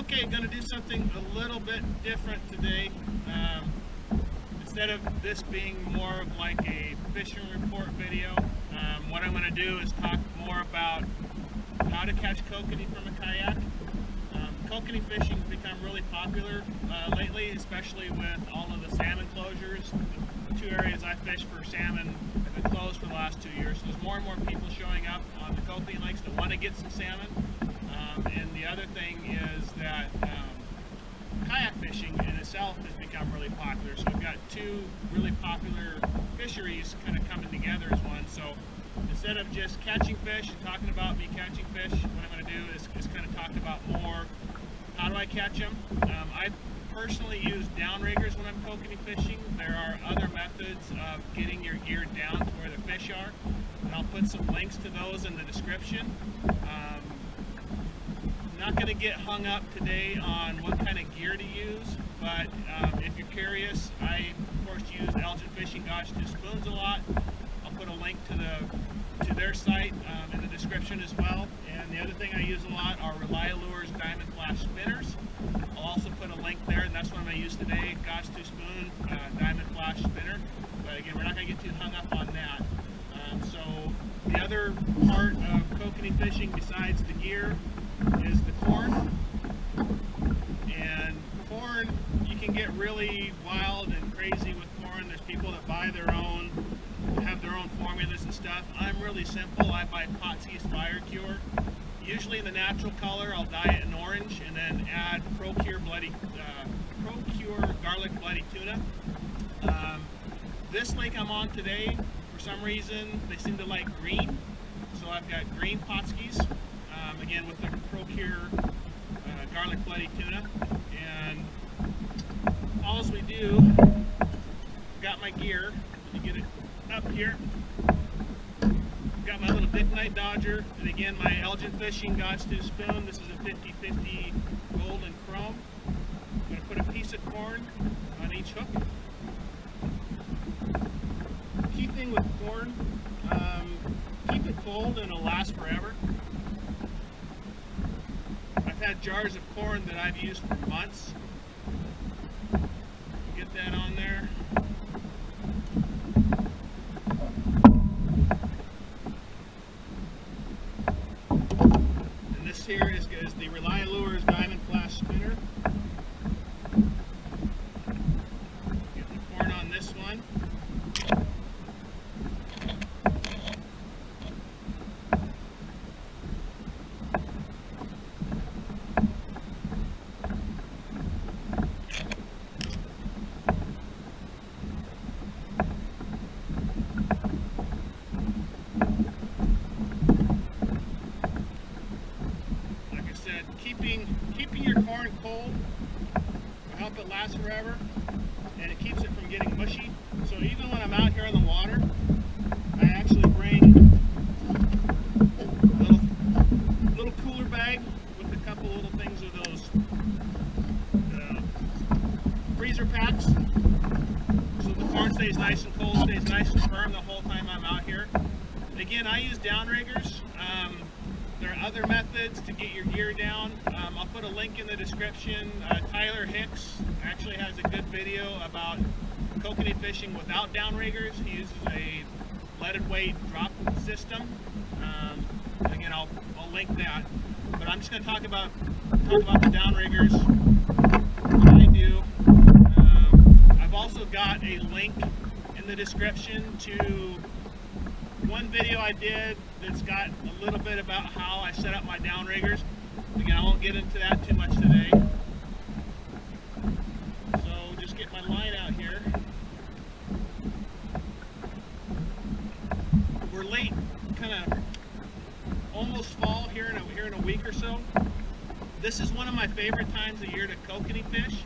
Okay, going to do something a little bit different today. Instead of this being more of like a fishing report video, what I'm going to do is talk more about how to catch kokanee from a kayak. Kokanee fishing has become really popular lately, especially with all of the salmon closures. The two areas I fish for salmon have been closed for the last 2 years, so there's more and more people showing up on the kokanee lakes that want to get some salmon. And the other thing is that kayak fishing in itself has become really popular. So we've got two really popular fisheries kind of coming together as one. So instead of just catching fish and talking about me catching fish, what I'm going to do is kind of talk about more how do I catch them. I personally use downriggers when I'm kokanee fishing. There are other methods of getting your gear down to where the fish are, and I'll put some links to those in the description. I'm not going to get hung up today on what kind of gear to use, but if you're curious, I of course use Elgin Fishing Gotch 2 Spoons a lot. I'll put a link to their site in the description as well. And the other thing I use a lot are Rely Lures Diamond Flash Spinners. I'll also put a link there, and that's what I'm going to use today, Gotch 2 Spoon Diamond Flash Spinner. But again, we're not going to get too hung up on that. So the other part of kokanee fishing besides the gear is the corn. And corn, you can get really wild and crazy with corn. There's people that buy their own, have their own formulas and stuff. I'm really simple. I buy Potsy's Fire Cure. Usually in the natural color, I'll dye it in orange and then add Procure Garlic Bloody Tuna. This lake I'm on today, for some reason, they seem to like green. So I've got green Potsy's. Again with the Procure Garlic Bloody Tuna, and all we do, got my gear, you get it up here, got my little Dick Knight Dodger, and again my Elgin Fishing Gotch 2 Spoon. This is a 50/50 gold and chrome. I'm going to put a piece of corn on each hook. Key thing with corn, keep it cold and it'll last forever. I've had jars of corn that I've used for months. Get that on there. And this here is the Rely Lures Diamond Flash Spinner. Get the corn on this one. Keeping your corn cold will help it last forever, and it keeps it from getting mushy. So even when I'm out here on the water, I actually bring a little cooler bag with a couple little things of those freezer packs, so the corn stays nice and cold, stays nice and firm the whole time I'm out here. And again, I use downriggers. There are other methods to get your gear down. I'll put a link in the description. Tyler Hicks actually has a good video about kokanee fishing without downriggers. He uses a leaded weight drop system. Again, I'll link that. But I'm just going to talk about the downriggers, what I do. I've also got a link in the description to one video I did that's got a little bit about how I set up my downriggers. Again, I won't get into that too much today. So just get my line out here. We're late, kind of almost fall here in a week or so. This is one of my favorite times of year to kokanee fish.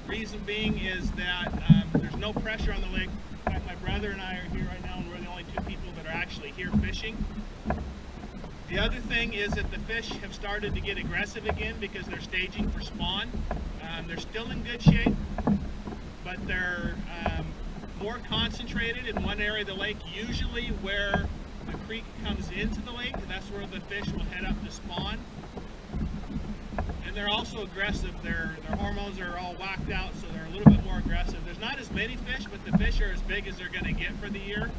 Reason being is that there's no pressure on the lake. In fact, my brother and I are here right now, and we're the only two people that are actually here fishing. The other thing is that the fish have started to get aggressive again because they're staging for spawn. They're still in good shape, but they're more concentrated in one area of the lake, usually where the creek comes into the lake. That's where the fish will head up to spawn. And they're also aggressive. Their hormones are all whacked out, so they're a little bit more aggressive. There's not as many fish, but the fish are as big as they're going to get for the year.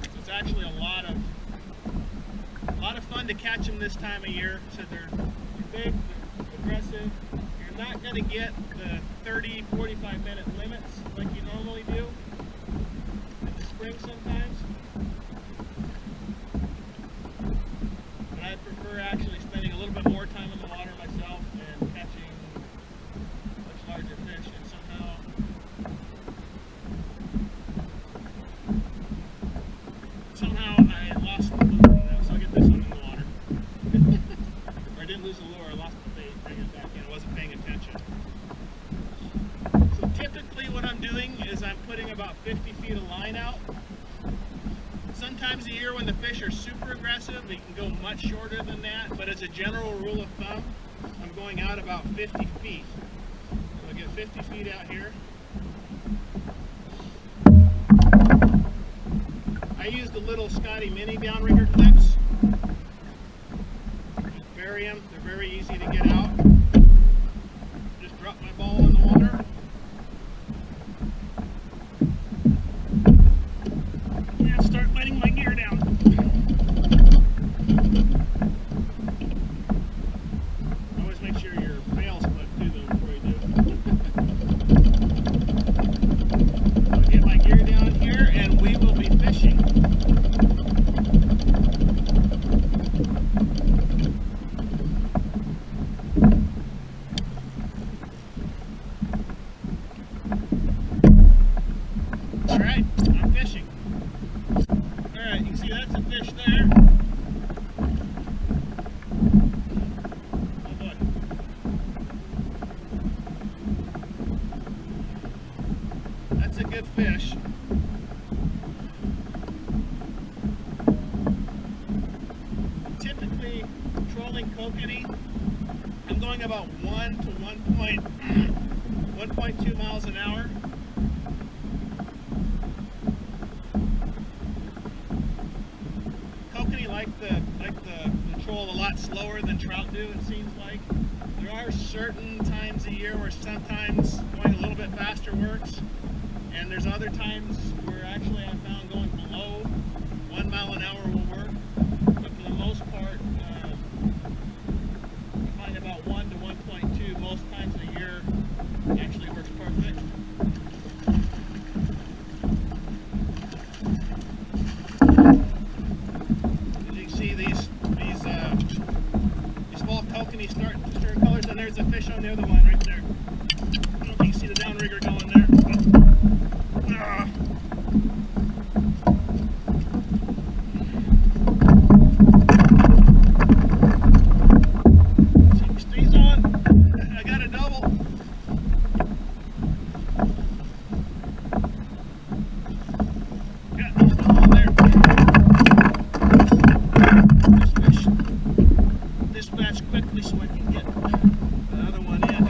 So it's actually a lot of fun to catch them this time of year. So they're big, they're aggressive. You're not going to get the 30, 45-minute limits like you normally do in the spring sometimes. But I prefer actually spending a little bit more time in the water myself and catching much larger fish. And somehow I lost the lure. So I'll get this one in the water. Or I didn't lose the lure, I lost the bait, bring it back in. I wasn't paying attention. So typically what I'm doing is I'm putting about 50 feet of line out. Sometimes a year when the fish are super aggressive, they can go much shorter than that, but as a general rule of thumb, I'm going out about 50 feet. So I'll get 50 feet out here. I use the little Scotty mini downrigger clips. Just bury them, they're very easy to get out. Just drop my ball in the water. And start letting my gear down. Always make sure your bail's clipped too though before you do. I'll get my gear down here and we will be fishing. Alright, I'm fishing. Alright, you can see that's a fish there. Oh boy. That's a good fish. Typically, trolling kokanee, I'm going about 1 to 1.2 miles an hour. Kokanee like the troll a lot slower than trout do, it seems like. There are certain times a year where sometimes going a little bit faster works, and there's other times where actually I found going below 1 mile an hour will work. But for the most part, I find about 1 to 1.2 most times a year actually works perfect. Small kokanee starting to stir colors, and there's a fish on the other one right there. I don't know if you can see the downrigger going there. He's on. I got a double. Got a double on there. This fish dispatch quickly so I can get the other one in.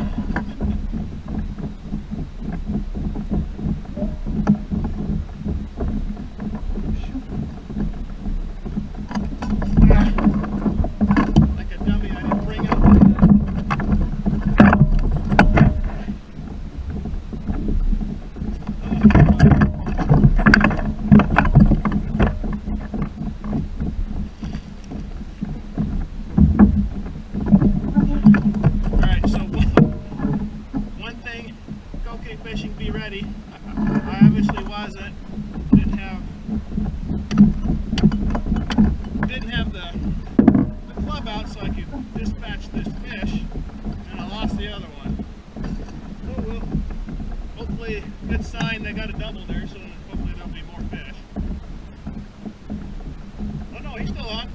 Like a dummy, I didn't bring him. Fishing, be ready. I obviously wasn't. Didn't have the club out so I could dispatch this fish, and I lost the other one. Oh well. Hopefully, good sign they got a double there, so hopefully there'll be more fish. Oh no, he's still on.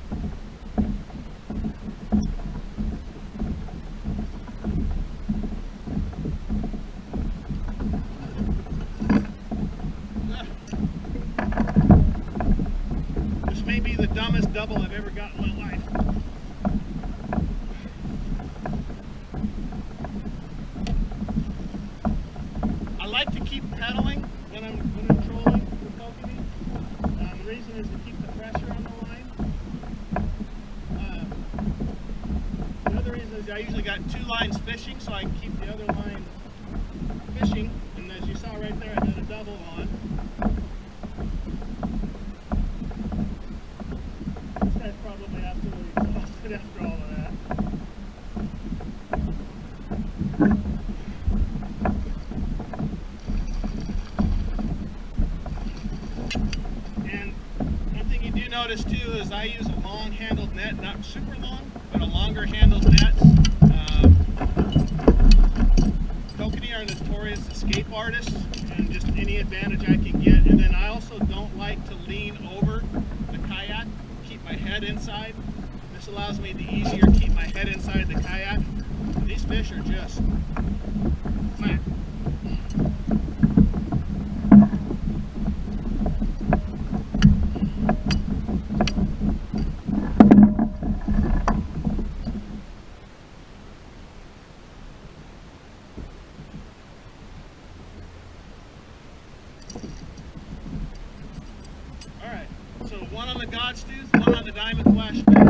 May be the dumbest double I've ever got in my life. I like to keep pedaling when I'm trolling with kokanee. The reason is to keep the pressure on the line. The other usually got 2 lines fishing, so I can keep the other line fishing. And as you saw right there, I did a double on. This guy's probably absolutely exhausted after all of that. And one thing you do notice too is I use a long handled net, not super long, but a longer handled net. Kokanee are notorious escape artists, and just any advantage I can get. And then I also don't like to lean over the kayak, keep my head inside. This allows me to easier keep my head inside the kayak. These fish are just flat. Alright, so one on the God's Tooth, one on the Diamond Flash Spin.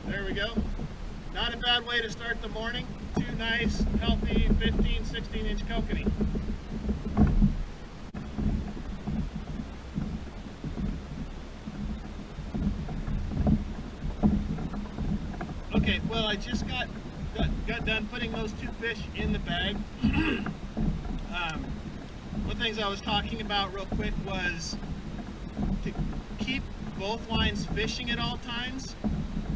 And there we go. Not a bad way to start the morning. 2 nice, healthy 15, 16-inch kokanee. Okay, well, I just got done putting those 2 fish in the bag. One of the things I was talking about real quick was to keep both lines fishing at all times.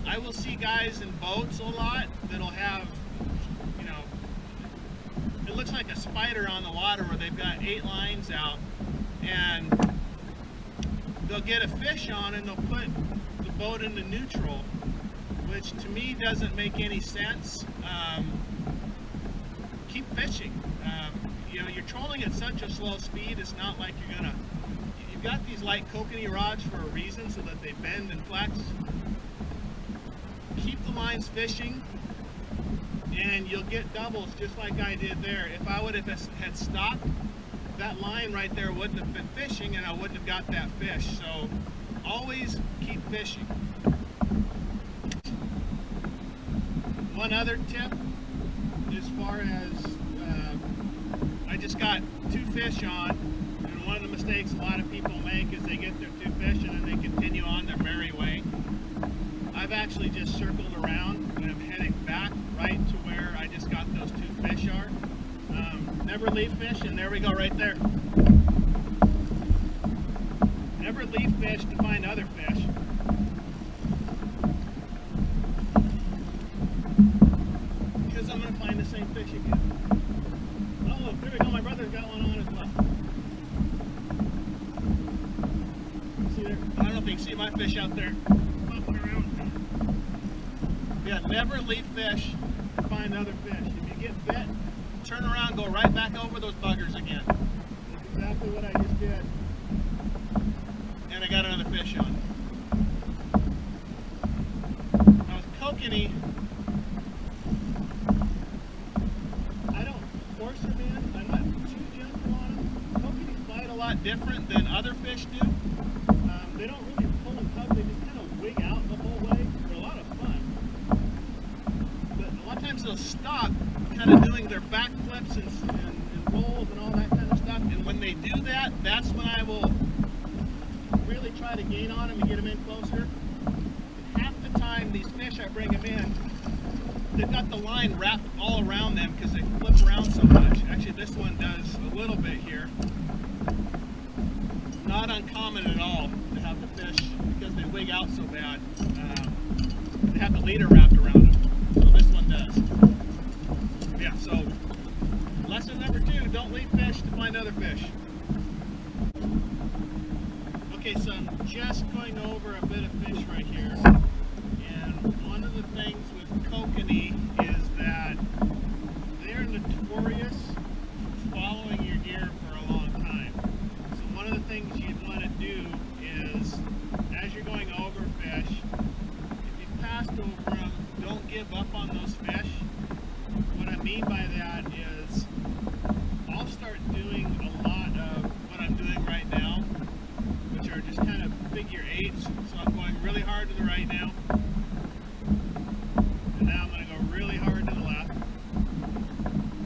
I will see guys in boats a lot that'll have, you know, it looks like a spider on the water where they've got 8 lines out, and they'll get a fish on and they'll put the boat into neutral, which to me doesn't make any sense. Keep fishing. You know, you're trolling at such a slow speed, it's not like you're gonna, you've got these light kokanee rods for a reason, so that they bend and flex. Keep the lines fishing, and you'll get doubles just like I did there. If I would have had stopped, that line right there wouldn't have been fishing, and I wouldn't have got that fish. So always keep fishing. One other tip, as far as I just got 2 fish on, and one of the mistakes a lot of people make is they get their 2 fish and then they continue on their merry way. I've actually just circled around and I'm heading back right to where I just got those 2 fish are. Never leave fish, and there we go right there. Never leave fish to find other fish. Because I'm going to find the same fish again. Oh, look, there we go. My brother's got one on as well. See there? I don't know if you can see my fish out there. Yeah, never leave fish to find other fish. If you get bit, turn around, go right back over those buggers again. That's exactly what I just did. And I got another fish on. Now with kokanee, I don't force them in. I'm not too gentle on them. Kokanee bite a lot different than other fish do. They don't really pull and tug, they just kind of wig out the whole way. They're a lot of fun. But a lot of times they'll stop kind of doing their back flips and rolls and all that kind of stuff. And when they do that, that's when I will really try to gain on them and get them in closer. Half the time these fish, I bring them in, they've got the line wrapped all around them because they flip around so much. Actually, this one does a little bit here. Not uncommon at all to have the fish, because they wig out so bad, they have the leader wrapped around them. So this one does. Yeah, so lesson number 2, don't leave fish to find other fish. Okay, so I'm just going over a bit of fish right here. And one of the things with kokanee is that they're notorious for following your gear for a long time. So one of the things you'd want to do is, as you're going over fish, if you pass hard to the right now. And now I'm going to go really hard to the left.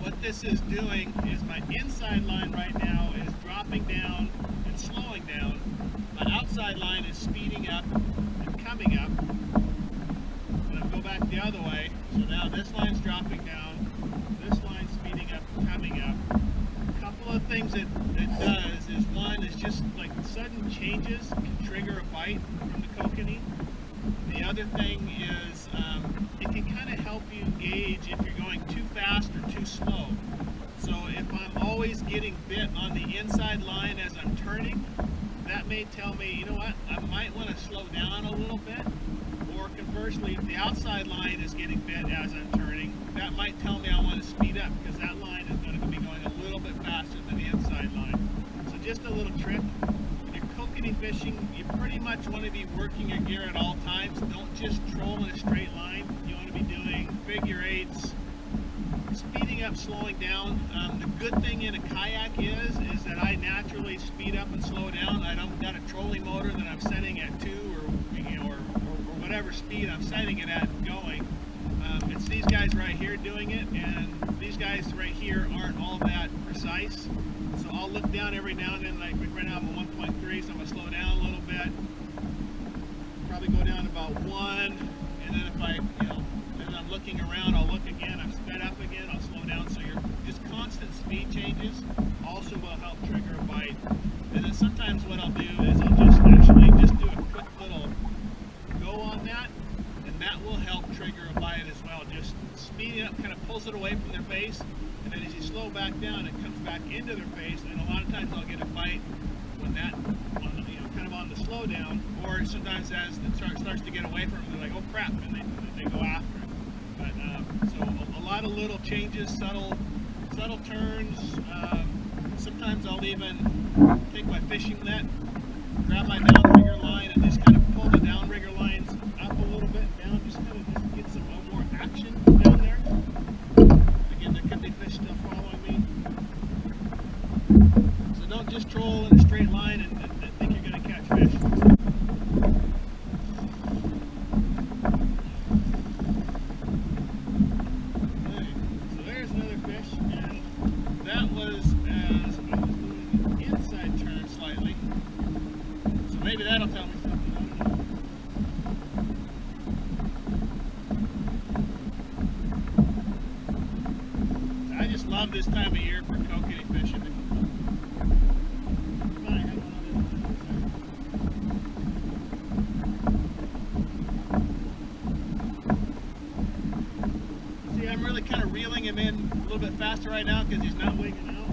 What this is doing is my inside line right now is dropping down and slowing down. My outside line is speeding up and coming up. And I'll go back the other way. So now this line's dropping down, this line's speeding up and coming up. A couple of things that it does is, one is just like sudden changes can trigger a bite from the kokanee. The other thing is it can kind of help you gauge if you're going too fast or too slow. So if I'm always getting bit on the inside line as I'm turning, that may tell me, you know what, I might want to slow down a little bit. Or conversely, if the outside line is getting bit as I'm turning, that might tell me I want to speed up because that line is going to be going a little bit faster than the inside line. So just a little trick. When you're kokanee fishing, you pretty much want to be working your gear at all times. Don't just troll in a straight line. You want to be doing figure eights, speeding up, slowing down. The good thing in a kayak is that I naturally speed up and slow down. I don't got a trolling motor that I'm setting at 2 or whatever speed I'm setting it at and going. It's these guys right here doing it, and these guys right here aren't all that precise. So I'll look down every now and then, like right now I'm at 1.3, so I'm going to slow down a little bit. Probably go down to about 1, and then if as I'm looking around, I'll look again, I've sped up again, I'll slow down. So you're just constant speed changes also will help trigger a bite. And then sometimes what I'll do is I'll just actually just do a quick little go on that, and that will help trigger a bite as well. Just speeding up kind of pulls it away from their face, and then as you slow back down, it comes back into their face, and a lot of times I'll get a bite when that, kind of on the slow down, or sometimes as it starts to get away from them, they're like, oh crap, and they go after it. But so a lot of little changes, subtle turns. Sometimes I'll even take my fishing net, grab my downrigger line, and just kind of pull the downrigger lines up a little bit down, just kind of just get some more action down there. Again, there could be fish still following me. So don't just troll in a straight line and think you're going to catch fish. Okay, so there's another fish, and that was as I was doing the inside turn slightly. So maybe that'll tell me something. I don't know. I just love this time of year for kokanee fishing. See, I'm really kind of reeling him in a little bit faster right now because he's not wigging out.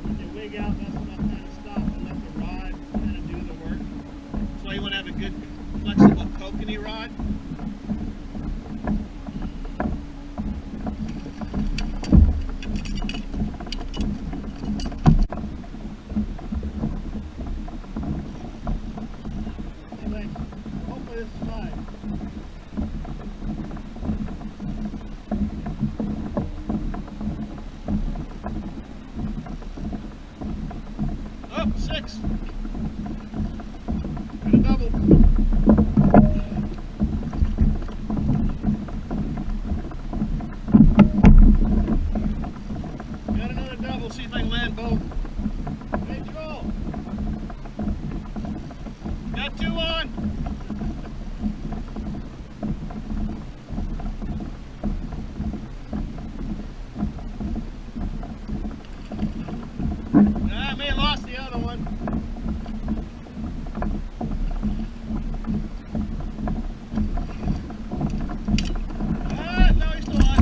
When you wig out, that's when I'll kind of stop and let the rod kind of do the work. That's why you want to have a good flexible kokanee rod. Anyway, hopefully this is fine. Oh, 6. Got a double. Got another double. See if I can land both. Hey, Joel. Got 2 on. I may have lost the other one. No, he's still on.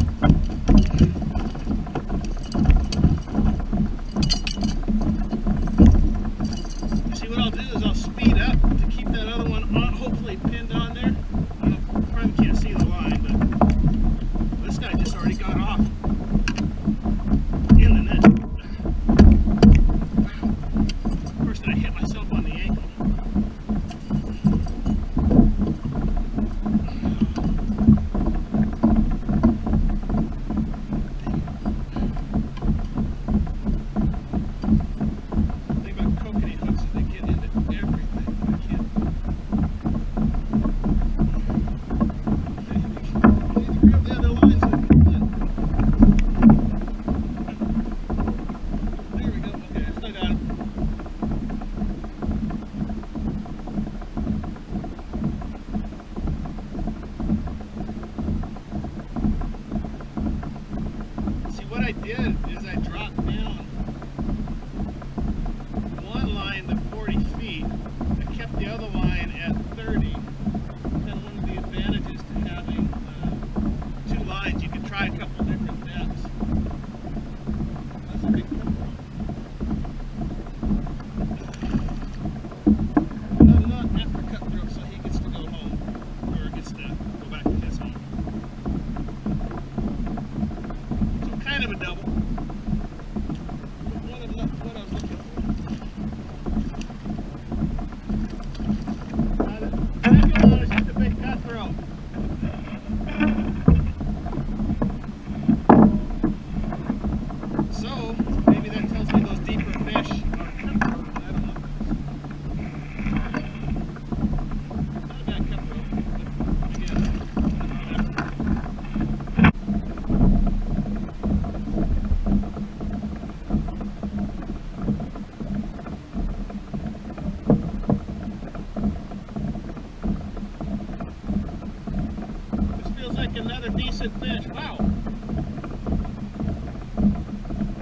decent fish. Wow.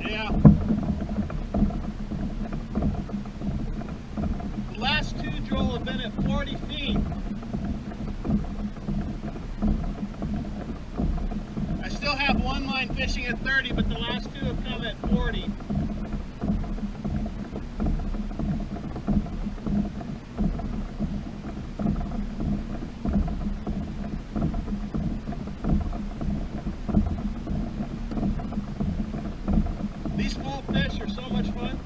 Yeah. The last two, Joel, have been at 40 feet. I still have one line fishing at 30, but the last two have come at 40. These small fish are so much fun.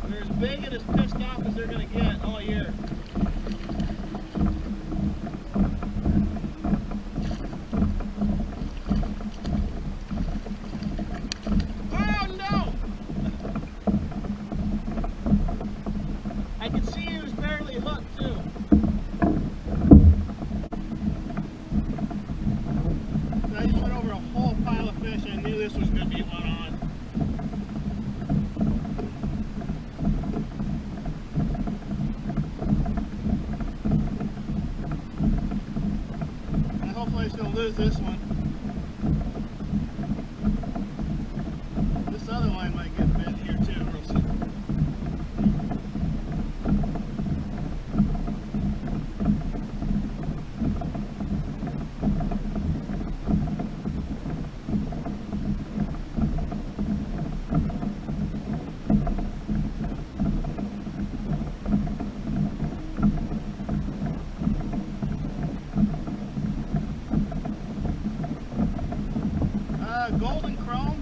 They're as big and as pissed off as they're going to get all year. Oh no! I could see he was barely hooked too. I just went over a whole pile of fish. I knew this was going to be one on. And hopefully I'm just going to lose this one. This other line might get bit here too. We'll see. Golden chrome.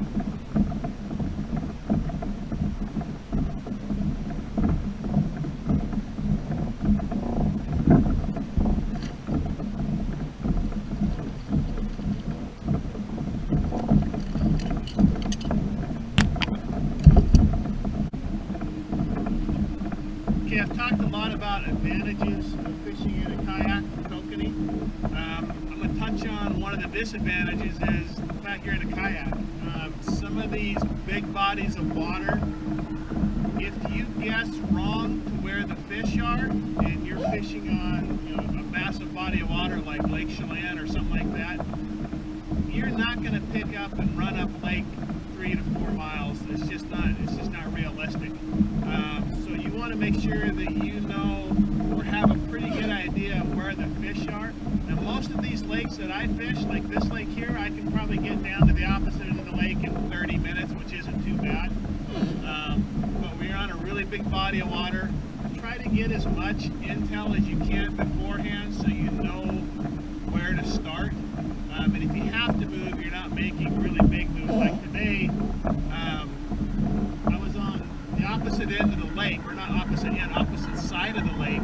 Okay, I've talked a lot about advantages of fishing in a kayak in Kokanee. I'm going to touch on one of the disadvantages is the fact you're in a kayak. Some of these big bodies of water, if you guess wrong to where the fish are, and you're fishing on a massive body of water like Lake Chelan or something like that, you're not going to pick up and run up lake 3 to 4 miles. It's just not realistic. So you want to make sure that you know or have a pretty good idea of where the fish are. Now most of these lakes that I fish, like this lake here, I can probably get down to the opposite end of the lake in 30 minutes, which isn't too bad. But we're on a really big body of water. Try to get as much intel as you can beforehand so you know where to start. And if you have to move, you're not making really big moves. Like today, I was on the opposite end of the lake, or not opposite end, opposite side of the lake.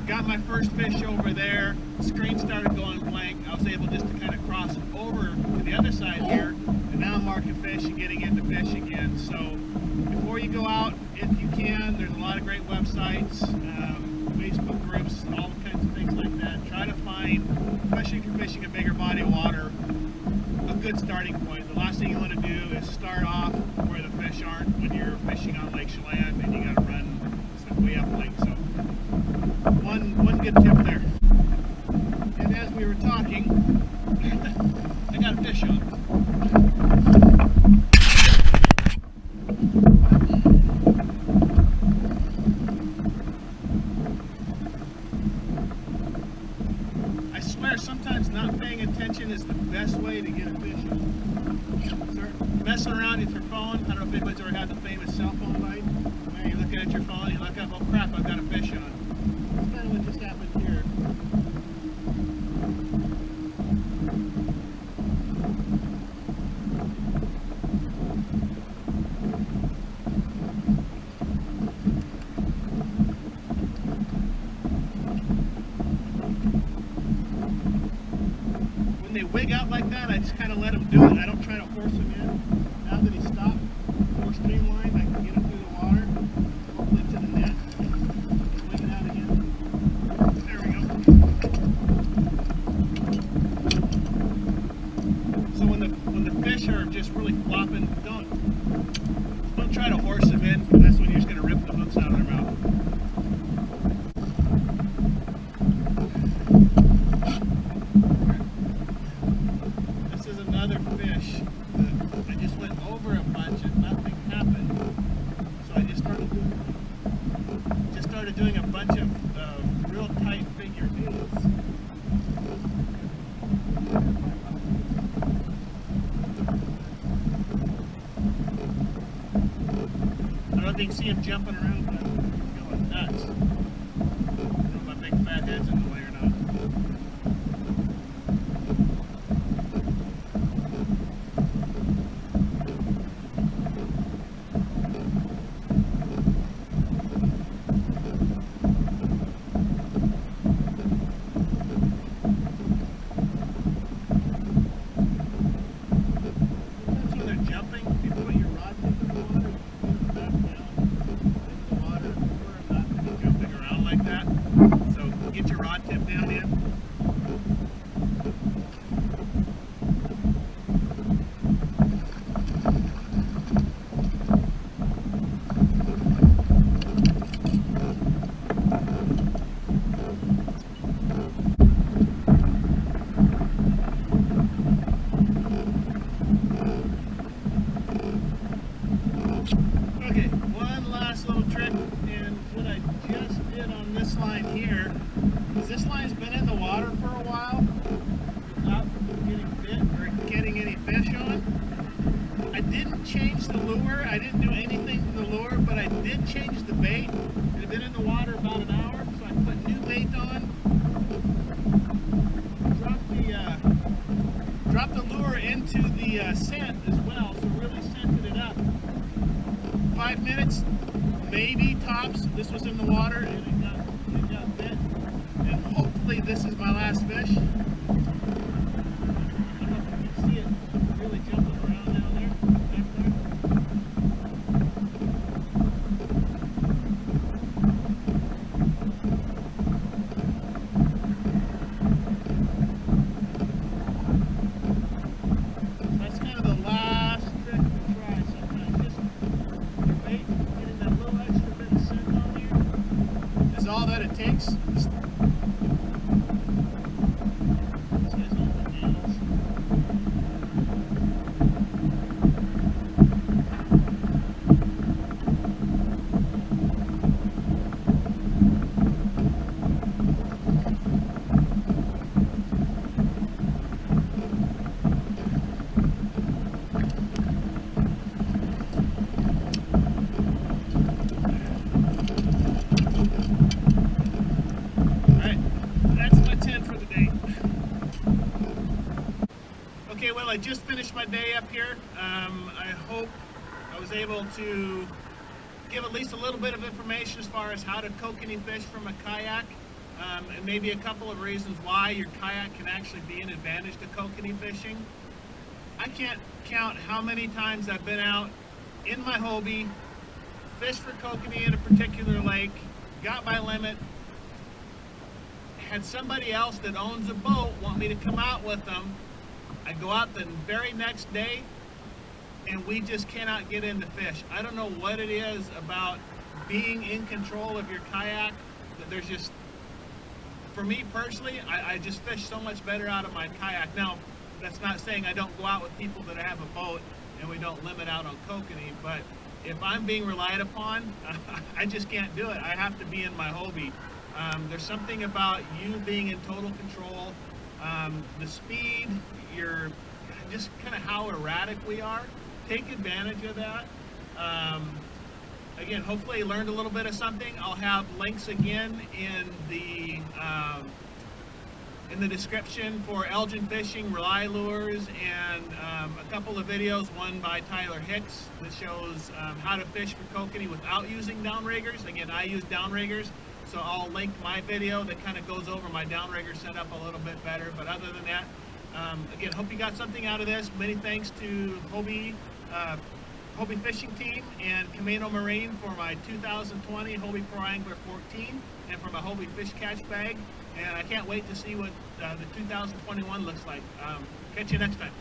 Got my first fish over there, screen started going blank. I was able just to kind of cross over to the other side here, and now I'm marking fish and getting into fish again. So before you go out, if you can, there's a lot of great websites, Facebook groups, all kinds of things like that. Try to find, especially if you're fishing a bigger body of water, a good starting point. The last thing you want to do is start off where the fish aren't when you're fishing on Lake Chelan and you got to run way up lake. So one good tip there. And as we were talking, I got a fish on. I swear sometimes not paying attention is the best way to get a fish on. Start messing around with your phone. I don't know if anybody's ever had the famous cell phone bite. Where you're looking at your phone, you look up, oh crap, I've got a fish on. That's kind of what just happened here. When they wig out like that, I just kind of let them do it. I don't try to force them in. Now that he stopped, more streamlined, I can get him through the water, hopefully to the net. Swing it out again. There we go. So when the fish are just really flopping, don't try to horse them in, because that's when you're just going to rip the hooks out of their mouth. another fish. I just went over a bunch and nothing happened. So I just started doing a bunch of real tight figure eights. I don't know if you can see him jumping around, but he's going nuts. I don't know if my big fat head's in the way or not. Get your rod tip down in. Okay, one last little trick, and what I just did on this line here, because this line's been in the water for a while without getting bit or getting any fish on. I didn't change the lure, I didn't do anything to the lure, but I did change the bait. It had been in the water about an hour, so I put new bait on, dropped the lure into the scent as well, so really scented it up. 5 minutes, maybe tops. This was in the water and it got bit. And hopefully this is my last fish. I don't know if you can see it really jumping around down there, back there. That's kind of the last trick to try sometimes. Just your bait, getting that little extra bit of scent on here is all that it takes. Just okay, well, I just finished my day up here. I hope I was able to give at least a little bit of information as far as how to kokanee fish from a kayak, and maybe a couple of reasons why your kayak can actually be an advantage to kokanee fishing. I can't count how many times I've been out in my Hobie, fished for kokanee in a particular lake, got my limit, had somebody else that owns a boat want me to come out with them. I go out the very next day and we just cannot get into fish. I don't know what it is about being in control of your kayak, that there's just, for me personally, I just fish so much better out of my kayak. Now, that's not saying I don't go out with people that have a boat and we don't limit out on kokanee, but if I'm being relied upon, I just can't do it. I have to be in my Hobie. There's something about you being in total control, the speed, your just kind of how erratic we are. Take advantage of that. Again, hopefully you learned a little bit of something. I'll have links again in the description for Elgin Fishing, Rely Lures, and a couple of videos, one by Tyler Hicks that shows how to fish for kokanee without using downriggers. Again, I use downriggers, so I'll link my video that kind of goes over my downrigger setup a little bit better. But other than that, again, hope you got something out of this. Many thanks to Hobie Fishing Team and Kamino Marine for my 2020 Hobie Pro Angler 14 and for my Hobie Fish Catch Bag. And I can't wait to see what the 2021 looks like. Catch you next time.